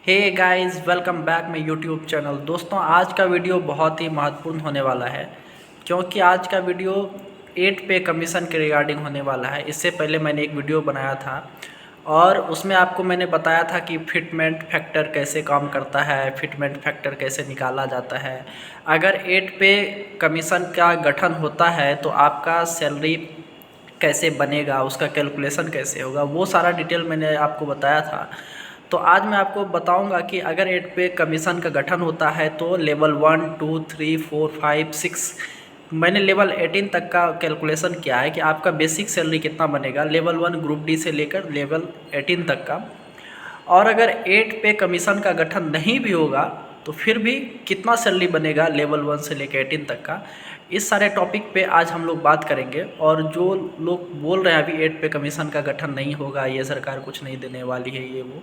Hey guys, welcome back my YouTube channel. दोस्तों, आज का वीडियो बहुत ही महत्वपूर्ण होने वाला है क्योंकि आज का वीडियो 8 पे कमीशन के रिगार्डिंग होने वाला है। इससे पहले मैंने एक वीडियो बनाया था और उसमें आपको मैंने बताया था कि फिटमेंट फैक्टर कैसे काम करता है, फिटमेंट फैक्टर कैसे निकाला जाता है। अगर 8 पे कमीशन का गठन होता है तो आपका सैलरी कैसे बनेगा, उसका कैलकुलेशन कैसे होगा, वो सारा डिटेल मैंने आपको बताया था। तो आज मैं आपको बताऊंगा कि अगर 8 पे कमीशन का गठन होता है तो लेवल 1, 2, 3, 4, 5, 6 मैंने लेवल 18 तक का कैलकुलेशन किया है कि आपका बेसिक सैलरी कितना बनेगा लेवल 1 ग्रुप डी से लेकर लेवल 18 तक का। और अगर 8 पे कमीशन का गठन नहीं भी होगा तो फिर भी कितना सैलरी बनेगा लेवल 1 से लेकर 18 तक का। इस सारे टॉपिक पे आज हम लोग बात करेंगे। और जो लोग बोल रहे हैं अभी 8 पे कमीशन का गठन नहीं होगा, ये सरकार कुछ नहीं देने वाली है, ये वो,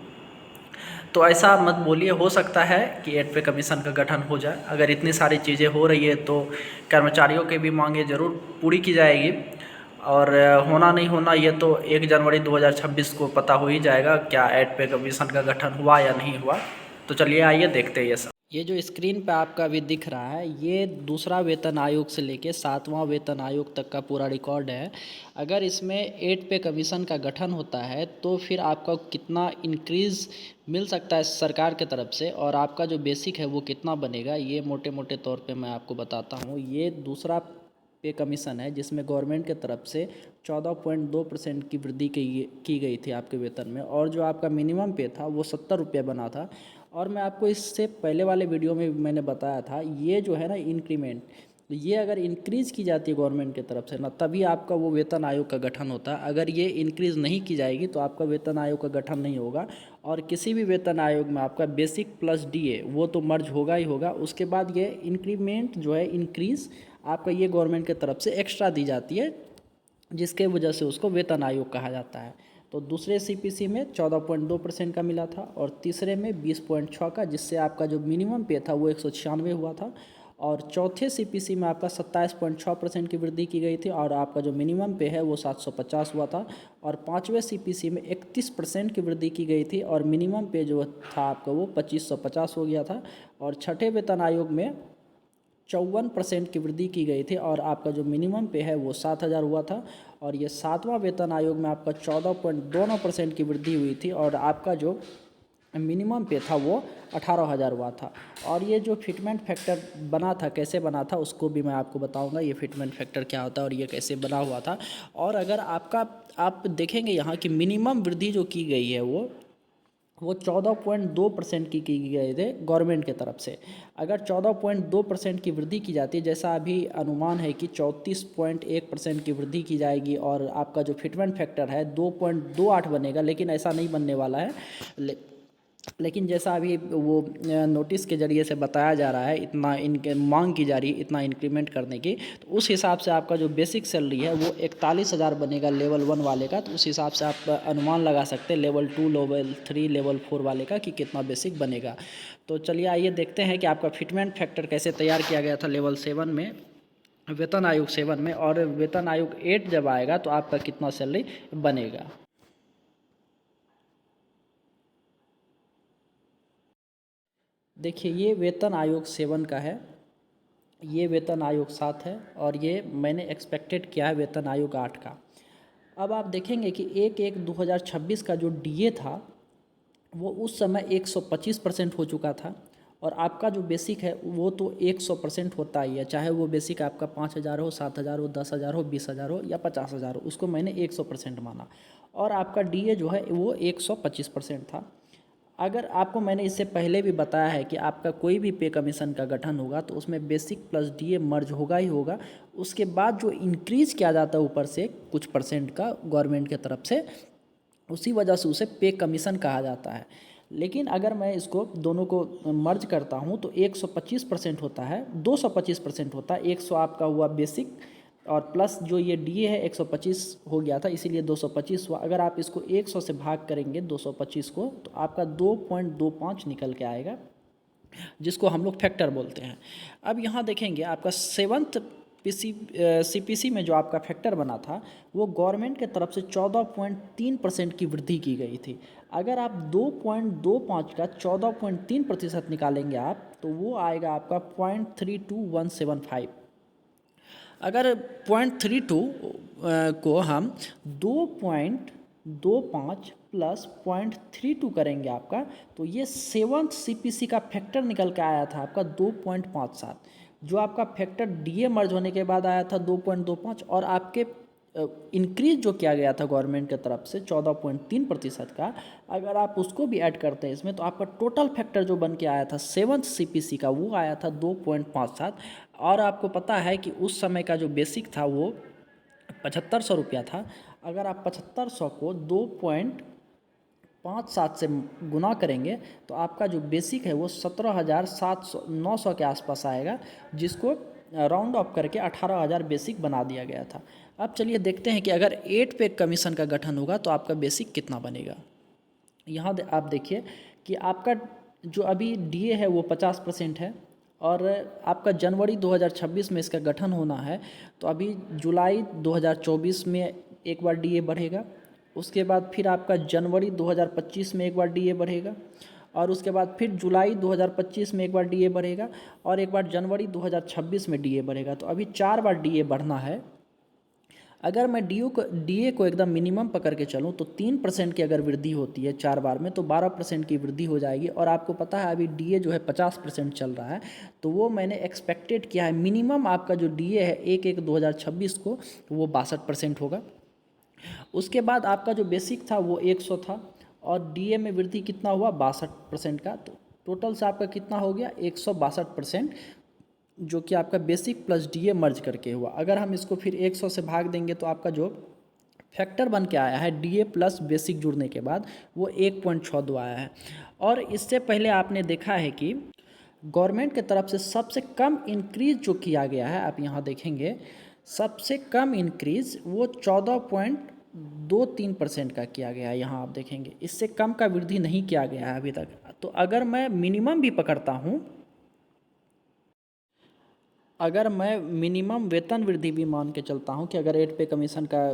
तो ऐसा मत बोलिए। हो सकता है कि 8 पे कमीशन का गठन हो जाए। अगर इतनी सारी चीज़ें हो रही है तो कर्मचारियों के भी मांगे ज़रूर पूरी की जाएगी। और होना नहीं होना ये तो 1 जनवरी 2026 को पता हो ही जाएगा, क्या 8 पे कमीशन का गठन हुआ या नहीं हुआ। तो चलिए आइए देखते हैं ये सब। ये जो स्क्रीन पे आपका अभी दिख रहा है, ये दूसरा वेतन आयोग से लेके 7वां वेतन आयोग तक का पूरा रिकॉर्ड है। अगर इसमें 8 पे कमीशन का गठन होता है तो फिर आपका कितना इंक्रीज़ मिल सकता है सरकार के तरफ से, और आपका जो बेसिक है वो कितना बनेगा, ये मोटे मोटे तौर पे मैं आपको बताता हूँ। ये दूसरा पे कमीशन है जिसमें गवर्नमेंट के तरफ से 14.2% की वृद्धि की गई थी आपके वेतन में। और जो आपका मिनिमम पे था वो 70 रुपये बना था। और मैं आपको इससे पहले वाले वीडियो में मैंने बताया था, ये जो है ना इंक्रीमेंट, तो ये अगर इंक्रीज़ की जाती है गवर्नमेंट की तरफ से ना, तभी आपका वो वेतन आयोग का गठन होता है। अगर ये इंक्रीज़ नहीं की जाएगी तो आपका वेतन आयोग का गठन नहीं होगा। और किसी भी वेतन आयोग में आपका बेसिक प्लस डीए वो तो मर्ज होगा ही होगा। उसके बाद ये इंक्रीमेंट जो है, इंक्रीज़ आपका, ये गवर्नमेंट की तरफ से एक्स्ट्रा दी जाती है, जिसके वजह से उसको वेतन आयोग कहा जाता है। तो दूसरे सीपीसी में 14.2% का मिला था और तीसरे में 20.6 का, जिससे आपका जो मिनिमम पे था वो 196 हुआ था। और चौथे सीपीसी में आपका 27.6% की वृद्धि की गई थी और आपका जो मिनिमम पे है वो 750 हुआ था। और पाँचवें सीपीसी में 31% की वृद्धि की गई थी और मिनिमम पे जो था आपका वो 2550 हो गया था। और छठे वेतन आयोग में 54% की वृद्धि की गई थी और आपका जो मिनिमम पे है वो 7000 हुआ था। और ये 7वां वेतन आयोग में आपका 14.29% की वृद्धि हुई थी और आपका जो मिनिमम पे था वो 18,000 हुआ था। और ये जो फिटमेंट फैक्टर बना था, कैसे बना था, उसको भी मैं आपको बताऊंगा ये फिटमेंट फैक्टर क्या होता है और ये कैसे बना हुआ था। और अगर आप देखेंगे यहाँ की मिनिमम वृद्धि जो की गई है वो 14.2% की गए थे गवर्नमेंट की तरफ से। अगर 14.2% की वृद्धि की जाती है, जैसा अभी अनुमान है कि 34.1% की वृद्धि की जाएगी और आपका जो फिटमेंट फैक्टर है 2.28 बनेगा, लेकिन ऐसा नहीं बनने वाला है। लेकिन जैसा अभी वो नोटिस के ज़रिए से बताया जा रहा है, इतना इनके मांग की जा रही है इतना इंक्रीमेंट करने की, तो उस हिसाब से आपका जो बेसिक सैलरी है वो 41,000 बनेगा लेवल 1 वाले का। तो उस हिसाब से आप अनुमान लगा सकते हैं लेवल 2, लेवल 3, लेवल 4 वाले का कि कितना बेसिक बनेगा। तो चलिए आइए देखते हैं कि आपका फिटमेंट फैक्टर कैसे तैयार किया गया था लेवल 7 में, वेतन आयोग 7 में, और वेतन आयोग 8 जब आएगा तो आपका कितना सैलरी बनेगा। देखिए, ये वेतन आयोग 7 का है, ये वेतन आयोग 7 है और ये मैंने एक्सपेक्टेड किया है वेतन आयोग 8 का। अब आप देखेंगे कि 1/1/2026 का जो डीए था वो उस समय 125% हो चुका था। और आपका जो बेसिक है वो तो 100% होता ही है, चाहे वो बेसिक आपका 5,000 हो, 7,000 हो, 10,000 हो, 20,000 हो या 50,000 हो, उसको मैंने 100% माना। और आपका डीए जो है वो 125% था। अगर आपको मैंने इससे पहले भी बताया है कि आपका कोई भी पे कमीशन का गठन होगा तो उसमें बेसिक प्लस डीए मर्ज होगा ही होगा। उसके बाद जो इंक्रीज़ किया जाता है ऊपर से कुछ परसेंट का गवर्नमेंट की तरफ से, उसी वजह से उसे पे कमीशन कहा जाता है। लेकिन अगर मैं इसको दोनों को मर्ज करता हूँ तो 125% होता है, 225% होता है। 100 आपका हुआ बेसिक और प्लस जो ये डीए है 125 हो गया था, इसीलिए 225 हुआ। अगर आप इसको 100 से भाग करेंगे 225 को तो आपका 2.25 निकल के आएगा, जिसको हम लोग फैक्टर बोलते हैं। अब यहाँ देखेंगे आपका 7th सीपीसी में जो आपका फैक्टर बना था वो गवर्नमेंट के तरफ से 14.3% की वृद्धि की गई थी। अगर आप 2.25 का 14.3% निकालेंगे आप, तो वो आएगा आपका 0.32175। अगर 0.32 को हम 2.25 प्लस 0.32 करेंगे आपका, तो ये 7th सीपीसी का फैक्टर निकल के आया था आपका 2.57। जो आपका फैक्टर डीए मर्ज होने के बाद आया था 2.25, और आपके इंक्रीज जो किया गया था गवर्नमेंट की तरफ से 14.3% का, अगर आप उसको भी ऐड करते हैं इसमें, तो आपका टोटल फैक्टर जो बन के आया था 7th सीपीसी का, वो आया था 2.57। और आपको पता है कि उस समय का जो बेसिक था वो 7500 रुपया था। अगर आप 7500 को 2.57 से गुना करेंगे तो आपका जो बेसिक है वो 17,700 के आसपास आएगा, जिसको राउंड ऑफ करके 18,000 बेसिक बना दिया गया था। अब चलिए देखते हैं कि अगर 8 पे कमीशन का गठन होगा तो आपका बेसिक कितना बनेगा। यहाँ आप देखिए कि आपका जो अभी डीए है वो 50% है, और आपका जनवरी 2026 में इसका गठन होना है, तो अभी जुलाई 2024 में एक बार डीए बढ़ेगा, उसके बाद फिर आपका जनवरी 2025 में एक बार डीए बढ़ेगा, और उसके बाद फिर जुलाई 2025 में एक बार डीए बढ़ेगा, और एक बार जनवरी 2026 में डीए बढ़ेगा। तो अभी 4 बार डीए बढ़ना है। अगर मैं डीए को एकदम मिनिमम पकड़ के चलूँ तो 3% की अगर वृद्धि होती है 4 बार में, तो 12% की वृद्धि हो जाएगी। और आपको पता है अभी डीए जो है 50% चल रहा है, तो वो मैंने एक्सपेक्टेड किया है मिनिमम आपका जो डीए है 1/1/2026 को, वो 62% होगा। उसके बाद आपका जो बेसिक था वो 100 था, और डीए में वृद्धि कितना हुआ 62% का, तो टोटल से आपका कितना हो गया 162%, जो कि आपका बेसिक प्लस डीए मर्ज करके हुआ। अगर हम इसको फिर 100 से भाग देंगे तो आपका जो फैक्टर बन के आया है डीए प्लस बेसिक जुड़ने के बाद वो 1.62 आया है। और इससे पहले आपने देखा है कि गवर्नमेंट की तरफ से सबसे कम इंक्रीज जो किया गया है, आप यहाँ देखेंगे सबसे कम इंक्रीज वो 14.23% का किया गया है। यहाँ आप देखेंगे इससे कम का वृद्धि नहीं किया गया है अभी तक। तो अगर मैं मिनिमम भी पकड़ता हूँ, अगर मैं मिनिमम वेतन वृद्धि भी मान के चलता हूं कि अगर 8 पे कमीशन का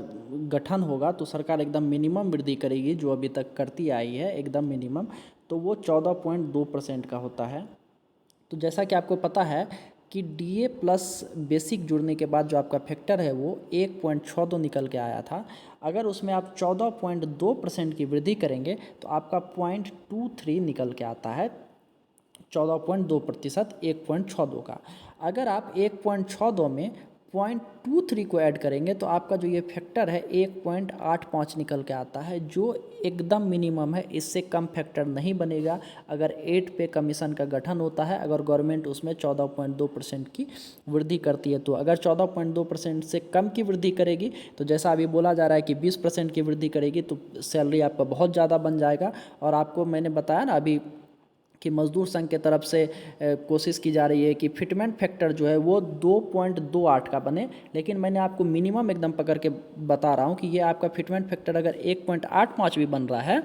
गठन होगा तो सरकार एकदम मिनिमम वृद्धि करेगी, जो अभी तक करती आई है एकदम मिनिमम, तो वो 14.2% का होता है। तो जैसा कि आपको पता है कि डीए प्लस बेसिक जुड़ने के बाद जो आपका फैक्टर है वो 1.62 निकल के आया था। अगर उसमें आप 14.2% की वृद्धि करेंगे तो आपका 0.23 निकल के आता है। 14.2% 1.62 का। अगर आप 1.62 में 0.23 को ऐड करेंगे तो आपका जो ये फैक्टर है 1.85 निकल के आता है, जो एकदम मिनिमम है। इससे कम फैक्टर नहीं बनेगा अगर 8 पे कमीशन का गठन होता है, अगर गवर्नमेंट उसमें 14.2% की वृद्धि करती है। तो अगर 14.2% से कम की वृद्धि करेगी तो जैसा अभी बोला जा रहा है कि 20% की वृद्धि करेगी तो सैलरी आपका बहुत ज़्यादा बन जाएगा। और आपको मैंने बताया ना अभी कि मजदूर संघ के तरफ से कोशिश की जा रही है कि फिटमेंट फैक्टर जो है वो 2.28 का बने, लेकिन मैंने आपको मिनिमम एकदम पकड़ के बता रहा हूँ कि ये आपका फिटमेंट फैक्टर अगर 1.85 भी बन रहा है,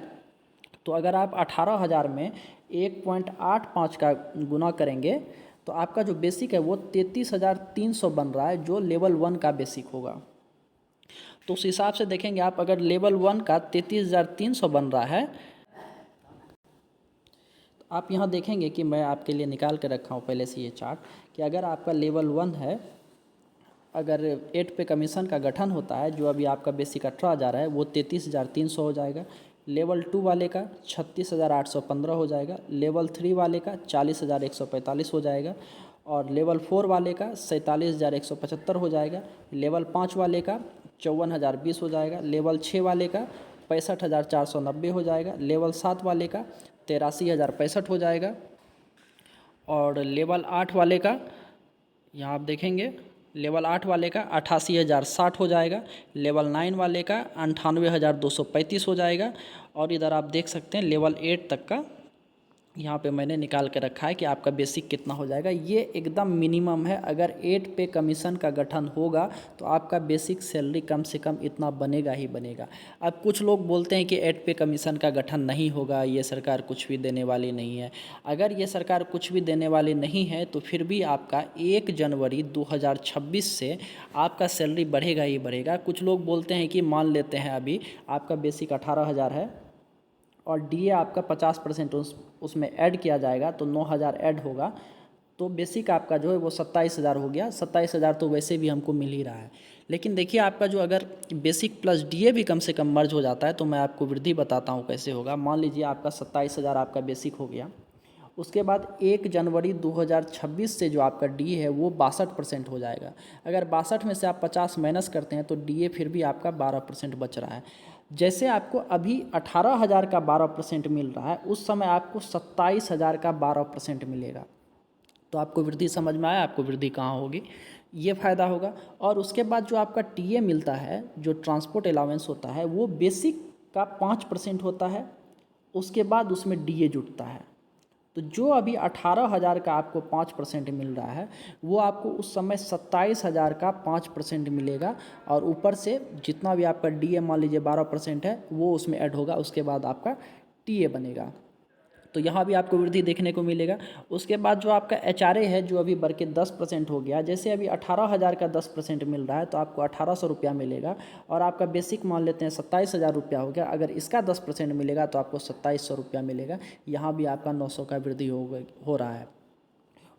तो अगर आप 18,000 में 1.85 का गुना करेंगे तो आपका जो बेसिक है वो 33,300 बन रहा है, जो लेवल 1 का बेसिक होगा। तो उस हिसाब से देखेंगे आप, अगर लेवल 1 का 33,300 बन रहा है, आप यहाँ देखेंगे कि मैं आपके लिए निकाल के रखा हूँ पहले से ये चार्ट, कि अगर आपका लेवल 1 है, अगर 8 पे कमीशन का गठन होता है, जो अभी आपका बेसिक 18,000 है वो 33,300 हो जाएगा। लेवल 2 वाले का 36,815 हो जाएगा। लेवल 3 वाले का 40,145 हो जाएगा। और लेवल 4 वाले का 47,175 हो जाएगा। लेवल 5 वाले का 54,020 हो जाएगा। लेवल 6 वाले का 65,490 हो जाएगा। लेवल 7 वाले का 83,065 हो जाएगा। और लेवल 8 वाले का, यहाँ आप देखेंगे लेवल 8 वाले का 88,060 हो जाएगा। लेवल 9 वाले का 98,235 हो जाएगा। और इधर आप देख सकते हैं लेवल 8 तक का यहाँ पे मैंने निकाल के रखा है कि आपका बेसिक कितना हो जाएगा। ये एकदम मिनिमम है। अगर 8 पे कमीशन का गठन होगा तो आपका बेसिक सैलरी कम से कम इतना बनेगा ही बनेगा। अब कुछ लोग बोलते हैं कि 8 पे कमीशन का गठन नहीं होगा, ये सरकार कुछ भी देने वाली नहीं है। अगर ये सरकार कुछ भी देने वाली नहीं है तो फिर भी आपका 1 जनवरी 2026 से आपका सैलरी बढ़ेगा ही बढ़ेगा। कुछ लोग बोलते हैं कि मान लेते हैं अभी आपका बेसिक 18,000 है और डीए आपका 50% उसमें ऐड किया जाएगा तो 9,000 ऐड होगा, तो बेसिक आपका जो है वो 27,000 हो गया। 27,000 तो वैसे भी हमको मिल ही रहा है। लेकिन देखिए आपका जो अगर बेसिक प्लस डीए भी कम से कम मर्ज हो जाता है तो मैं आपको वृद्धि बताता हूँ कैसे होगा। मान लीजिए आपका 27,000 आपका बेसिक हो गया, उसके बाद 1 जनवरी 2026 से जो आपका डी है वो 62% हो जाएगा। अगर 62 में से आप 50 माइनस करते हैं तो डीए फिर भी आपका 12% बच रहा है। जैसे आपको अभी 18,000 का 12% मिल रहा है, उस समय आपको 27,000 का 12% मिलेगा। तो आपको वृद्धि समझ में आया, आपको वृद्धि कहाँ होगी, ये फ़ायदा होगा। और उसके बाद जो आपका टीए मिलता है, जो ट्रांसपोर्ट अलाउंस होता है, वो बेसिक का 5% होता है, उसके बाद उसमें डीए जुटता है। तो जो अभी 18,000 का आपको 5% मिल रहा है वो आपको उस समय 27,000 का 5% मिलेगा, और ऊपर से जितना भी आपका डीए मान लीजिए 12% है वो उसमें ऐड होगा, उसके बाद आपका टीए बनेगा। तो यहाँ भी आपको वृद्धि देखने को मिलेगा। उसके बाद जो आपका एचआरए है जो अभी बढ़ के 10% हो गया, जैसे अभी 18,000 का 10% मिल रहा है तो आपको 1,800 रुपया मिलेगा, और आपका बेसिक मान लेते हैं 27,000 रुपया हो गया, अगर इसका 10% मिलेगा तो आपको 2,700 रुपया मिलेगा। यहाँ भी आपका 900 का वृद्धि हो रहा है।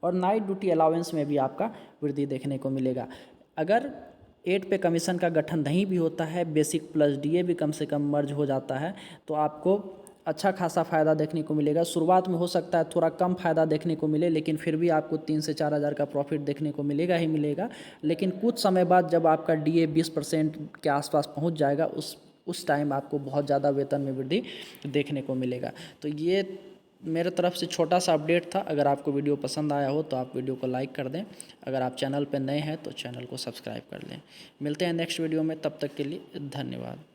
और नाइट ड्यूटी अलाउंस में भी आपका वृद्धि देखने को मिलेगा। अगर 8 पे कमीशन का गठन नहीं भी होता है, बेसिक प्लस डीए भी कम से कम मर्ज हो जाता है, तो आपको अच्छा खासा फ़ायदा देखने को मिलेगा। शुरुआत में हो सकता है थोड़ा कम फ़ायदा देखने को मिले, लेकिन फिर भी आपको 3 से 4 हज़ार का प्रॉफिट देखने को मिलेगा ही मिलेगा। लेकिन कुछ समय बाद जब आपका डीए 20% के आसपास पहुंच जाएगा, उस टाइम आपको बहुत ज़्यादा वेतन में वृद्धि देखने को मिलेगा। तो ये मेरे तरफ से छोटा सा अपडेट था। अगर आपको वीडियो पसंद आया हो तो आप वीडियो को लाइक कर दें। अगर आप चैनल पर नए हैं तो चैनल को सब्सक्राइब कर लें। मिलते हैं नेक्स्ट वीडियो में, तब तक के लिए धन्यवाद।